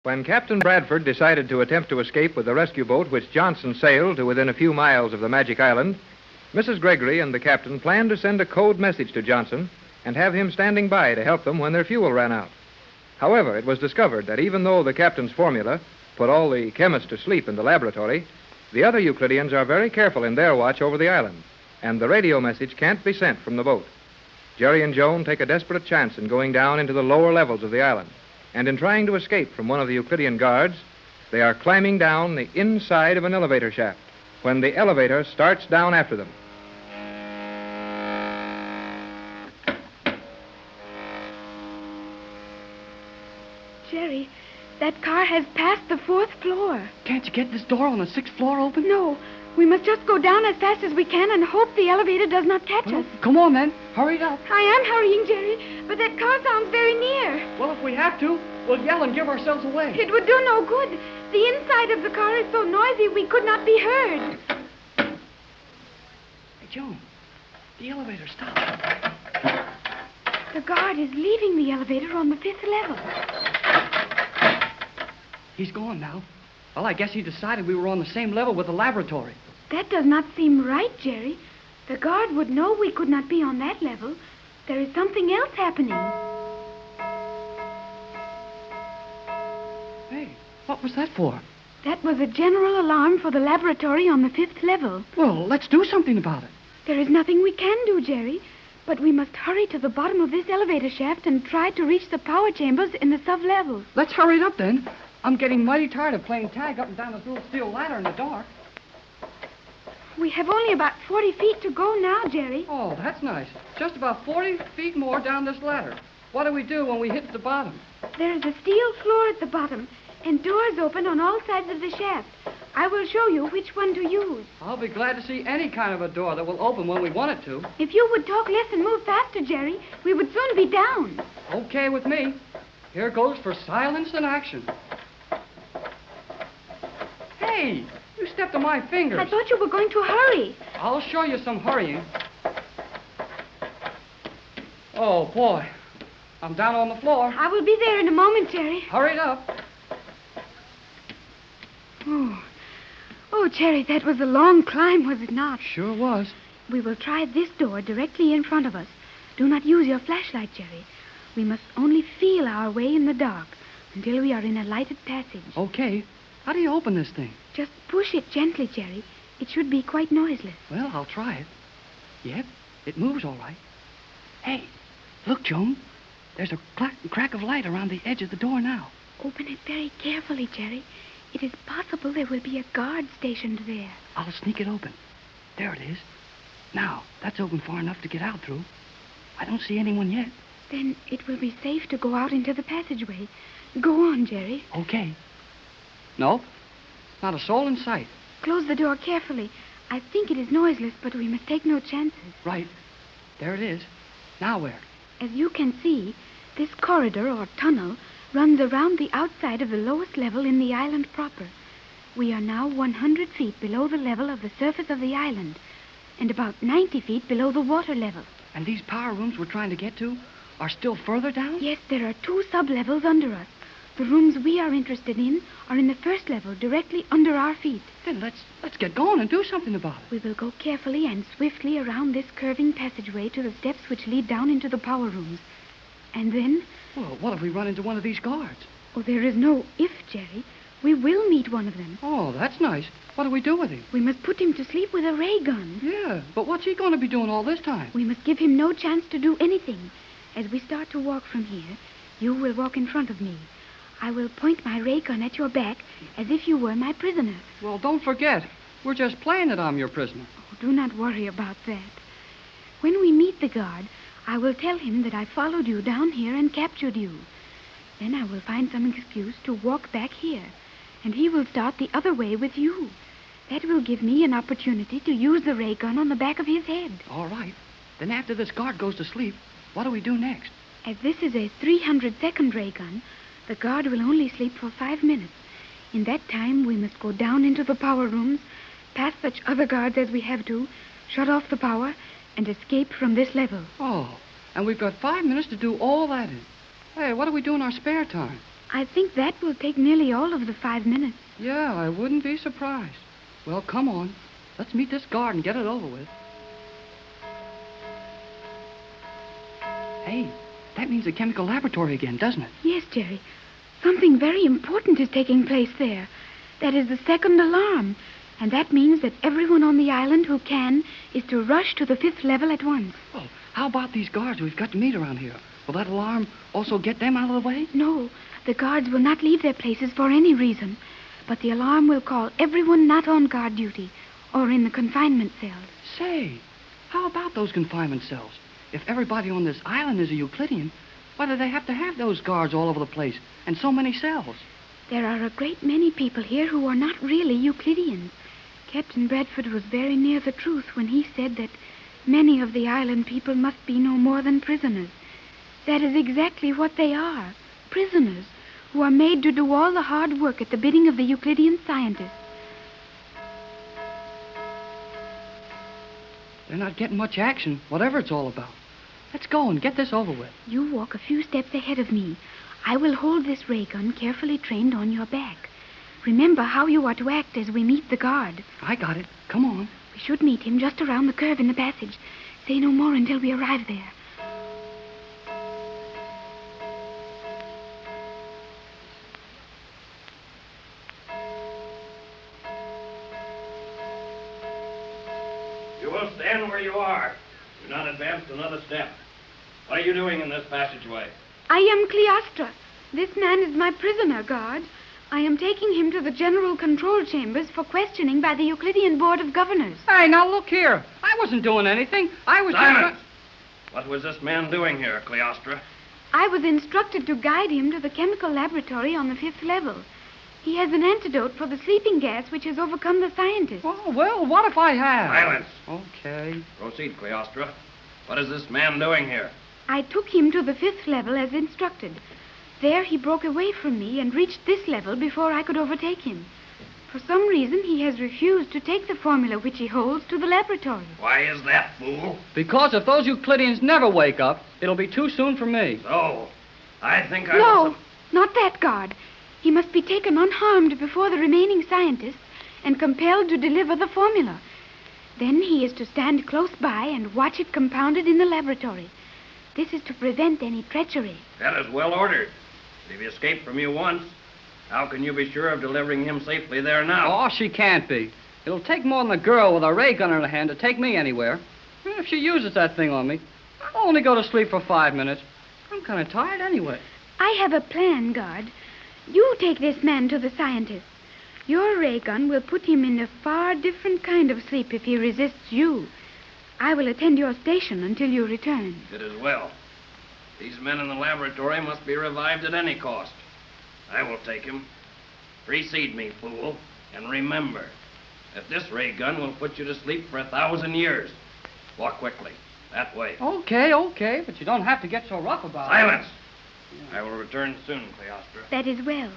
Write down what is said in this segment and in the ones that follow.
When Captain Bradford decided to attempt to escape with the rescue boat which Johnson sailed to within a few miles of the Magic Island, Mrs. Gregory and the captain planned to send a code message to Johnson and have him standing by to help them when their fuel ran out. However, it was discovered that even though the captain's formula put all the chemists to sleep in the laboratory, the other Euclideans are very careful in their watch over the island, and the radio message can't be sent from the boat. Jerry and Joan take a desperate chance in going down into the lower levels of the island, and in trying to escape from one of the Euclidean guards, they are climbing down the inside of an elevator shaft when the elevator starts down after them. Jerry, that car has passed the 4th floor. Can't you get this door on the 6th floor open? No, we must just go down as fast as we can and hope the elevator does not catch us. Come on, then. Hurry it up. I am hurrying, Jerry, but that car sounds very near. Well, if we have to, we'll yell and give ourselves away. It would do no good. The inside of the car is so noisy we could not be heard. Hey, Joan, the elevator stopped. The guard is leaving the elevator on the 5th level. He's gone now. Well, I guess he decided we were on the same level with the laboratory. That does not seem right, Jerry. The guard would know we could not be on that level. There is something else happening. Hey, what was that for? That was a general alarm for the laboratory on the 5th level. Well, let's do something about it. There is nothing we can do, Jerry. But we must hurry to the bottom of this elevator shaft and try to reach the power chambers in the sub-levels. Let's hurry it up, then. I'm getting mighty tired of playing tag up and down this little steel ladder in the dark. We have only about 40 feet to go now, Jerry. Oh, that's nice. Just about 40 feet more down this ladder. What do we do when we hit the bottom? There is a steel floor at the bottom and doors open on all sides of the shaft. I will show you which one to use. I'll be glad to see any kind of a door that will open when we want it to. If you would talk less and move faster, Jerry, we would soon be down. Okay with me. Here goes for silence and action. Hey, you stepped on my fingers. I thought you were going to hurry. I'll show you some hurrying. Oh, boy. I'm down on the floor. I will be there in a moment, Jerry. Hurry it up. Oh, Jerry, that was a long climb, was it not? Sure was. We will try this door directly in front of us. Do not use your flashlight, Jerry. We must only feel our way in the dark until we are in a lighted passage. Okay. How do you open this thing? Just push it gently, Jerry. It should be quite noiseless. Well, I'll try it. Yep, it moves all right. Hey, look, Joan. There's a crack of light around the edge of the door now. Open it very carefully, Jerry. It is possible there will be a guard stationed there. I'll sneak it open. There it is. Now, that's open far enough to get out through. I don't see anyone yet. Then it will be safe to go out into the passageway. Go on, Jerry. Okay. Nope. Not a soul in sight. Close the door carefully. I think it is noiseless, but we must take no chances. Right. There it is. Now where? As you can see, this corridor or tunnel runs around the outside of the lowest level in the island proper. We are now 100 feet below the level of the surface of the island and about 90 feet below the water level. And these power rooms we're trying to get to are still further down? Yes, there are 2 sub-levels under us. The rooms we are interested in are in the 1st level, directly under our feet. Then let's get going and do something about it. We will go carefully and swiftly around this curving passageway to the steps which lead down into the power rooms. And then... Well, what if we run into one of these guards? Oh, there is no if, Jerry. We will meet one of them. Oh, that's nice. What do we do with him? We must put him to sleep with a ray gun. Yeah, but what's he going to be doing all this time? We must give him no chance to do anything. As we start to walk from here, you will walk in front of me. I will point my ray gun at your back as if you were my prisoner. Well, don't forget, we're just playing that I'm your prisoner. Oh, do not worry about that. When we meet the guard, I will tell him that I followed you down here and captured you. Then I will find some excuse to walk back here, and he will start the other way with you. That will give me an opportunity to use the ray gun on the back of his head. All right. Then after this guard goes to sleep, what do we do next? As this is a 300-second ray gun, the guard will only sleep for 5 minutes. In that time, we must go down into the power rooms, pass such other guards as we have to, shut off the power, and escape from this level. Oh, and we've got 5 minutes to do all that in. Hey, what do we do in our spare time? I think that will take nearly all of the 5 minutes. Yeah, I wouldn't be surprised. Well, come on. Let's meet this guard and get it over with. Hey, that means the chemical laboratory again, doesn't it? Yes, Jerry. Something very important is taking place there. That is the second alarm. And that means that everyone on the island who can is to rush to the 5th level at once. Well, how about these guards we've got to meet around here? Will that alarm also get them out of the way? No, the guards will not leave their places for any reason. But the alarm will call everyone not on guard duty or in the confinement cells. Say, how about those confinement cells? If everybody on this island is a Euclidean, why do they have to have those guards all over the place and so many cells? There are a great many people here who are not really Euclideans. Captain Bradford was very near the truth when he said that many of the island people must be no more than prisoners. That is exactly what they are, prisoners, who are made to do all the hard work at the bidding of the Euclidean scientists. They're not getting much action, whatever it's all about. Let's go and get this over with. You walk a few steps ahead of me. I will hold this ray gun carefully trained on your back. Remember how you are to act as we meet the guard. I got it. Come on. We should meet him just around the curve in the passage. Say no more until we arrive there. You will stand where you are. Do not advance another step. What are you doing in this passageway? I am Cleostra. This man is my prisoner, guard. I am taking him to the General Control Chambers for questioning by the Euclidean Board of Governors. Hey, now look here. I wasn't doing anything. I was Silence! What was this man doing here, Cleostra? I was instructed to guide him to the chemical laboratory on the 5th level. He has an antidote for the sleeping gas which has overcome the scientists. Oh, well, what if I have? Silence! Okay. Proceed, Cleostra. What is this man doing here? I took him to the 5th level as instructed. There he broke away from me and reached this level before I could overtake him. For some reason, he has refused to take the formula which he holds to the laboratory. Why is that, fool? Because if those Euclideans never wake up, it'll be too soon for me. So, I think I No, will... not that, guard. He must be taken unharmed before the remaining scientists and compelled to deliver the formula. Then he is to stand close by and watch it compounded in the laboratory. This is to prevent any treachery. That is well ordered. If he escaped from you once, how can you be sure of delivering him safely there now? Oh, she can't be. It'll take more than a girl with a ray gun in her hand to take me anywhere. If she uses that thing on me, I'll only go to sleep for 5 minutes. I'm kind of tired anyway. I have a plan, guard. You take this man to the scientists. Your ray gun will put him in a far different kind of sleep if he resists you. I will attend your station until you return. It is well. These men in the laboratory must be revived at any cost. I will take him. Precede me, fool. And remember that this ray gun will put you to sleep for 1,000 years. Walk quickly. That way. Okay, but you don't have to get so rough about it. Silence! I will return soon, Cleostra. That is well.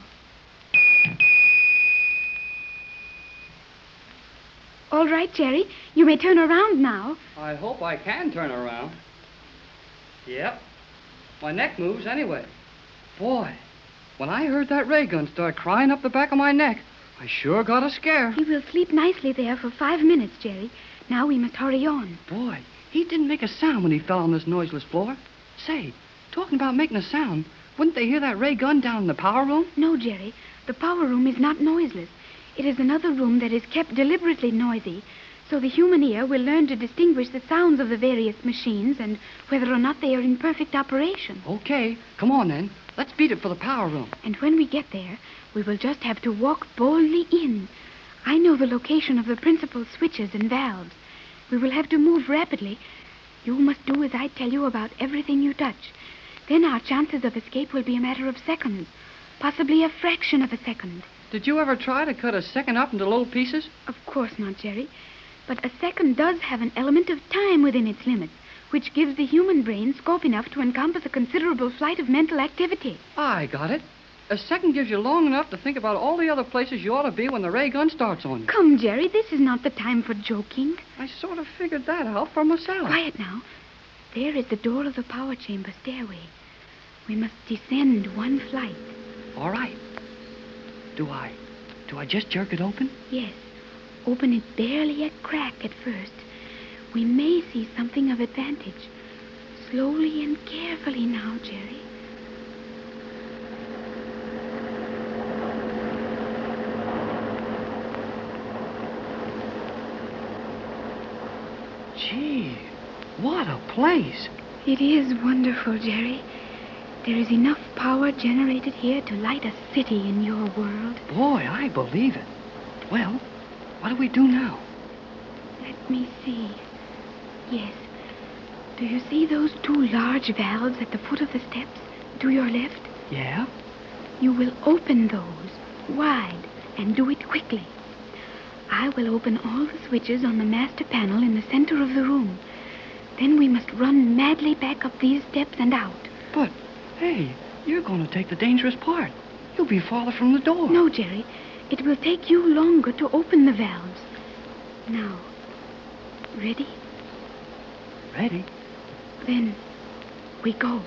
All right, Jerry. You may turn around now. I hope I can turn around. Yep. My neck moves anyway. Boy, when I heard that ray gun start crying up the back of my neck, I sure got a scare. He will sleep nicely there for 5 minutes, Jerry. Now we must hurry on. Boy, he didn't make a sound when he fell on this noiseless floor. Say, talking about making a sound, wouldn't they hear that ray gun down in the power room? No, Jerry. The power room is not noiseless. It is another room that is kept deliberately noisy, so the human ear will learn to distinguish the sounds of the various machines and whether or not they are in perfect operation. Okay, come on then. Let's beat it for the power room. And when we get there, we will just have to walk boldly in. I know the location of the principal switches and valves. We will have to move rapidly. You must do as I tell you about everything you touch. Then our chances of escape will be a matter of seconds, possibly a fraction of a second. Did you ever try to cut a second up into little pieces? Of course not, Jerry. But a second does have an element of time within its limits, which gives the human brain scope enough to encompass a considerable flight of mental activity. I got it. A second gives you long enough to think about all the other places you ought to be when the ray gun starts on you. Come, Jerry, this is not the time for joking. I sort of figured that out for myself. Quiet now. There is the door of the power chamber stairway. We must descend one flight. All right. Do I just jerk it open? Yes. Open it barely a crack at first. We may see something of advantage. Slowly and carefully now, Jerry. Gee, what a place. It is wonderful, Jerry. There is enough power generated here to light a city in your world. Boy, I believe it. Well, what do we do now? Let me see. Yes. Do you see those two large valves at the foot of the steps to your left? Yeah? You will open those wide and do it quickly. I will open all the switches on the master panel in the center of the room. Then we must run madly back up these steps and out. But, hey, you're going to take the dangerous part. You'll be farther from the door. No, Jerry. It will take you longer to open the valves. Now, ready? Ready? Then we go.